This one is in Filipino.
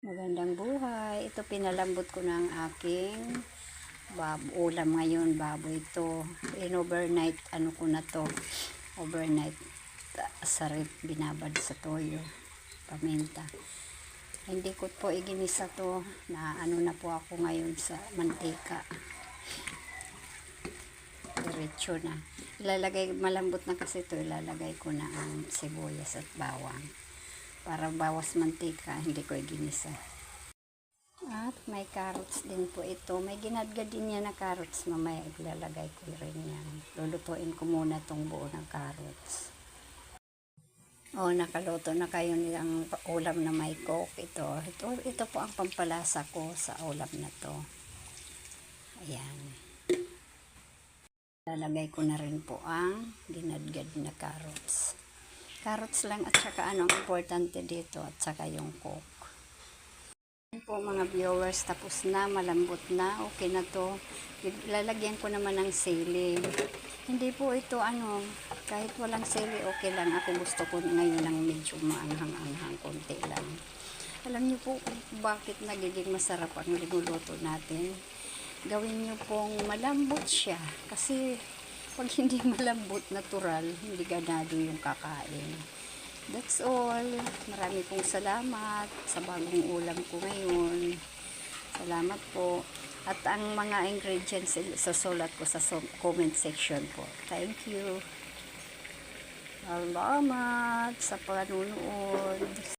Magandang buhay. Ito pinalambot ko ng aking ulam ngayon, baboy ito. Overnight, ano ko na to, overnight sa ref, binabad sa toyo, paminta. Hindi ko po iginisa to, na ano na po ako ngayon sa mantika. Diretso na. Ilalagay, malambot na kasi ito, ilalagay ko na ang sibuyas at bawang. Para bawas mantika, hindi ko iginisa. At may carrots din po ito. May ginadgad din yan na carrots. Mamaya ilalagay ko rin yan. Lulutuin ko muna itong buo ng carrots. Nakaluto na kayo nilang ulam na may coke. Ito po ang pampalasa ko sa ulam na to. Ayan. Lalagay ko na rin po ang ginadgad na carrots. Carrots lang at saka ang importante dito at saka yung coke. Ayan po mga viewers, tapos na, malambot na, okay na to. Lalagyan ko naman ng sili. Hindi po ito kahit walang sili okay lang. Ako gusto ko ngayon ng medyo maanghang-anghang, konti lang. Alam niyo po bakit nagiging masarap ang niluluto natin? Gawin niyo pong malambot siya. Kasi pag hindi malambot, natural, hindi ganado yung kakain. That's all. Marami pong salamat sa bagong ulam ko ngayon. Salamat po. At ang mga ingredients susulat ko sa comment section po. Thank you. Salamat sa panunood.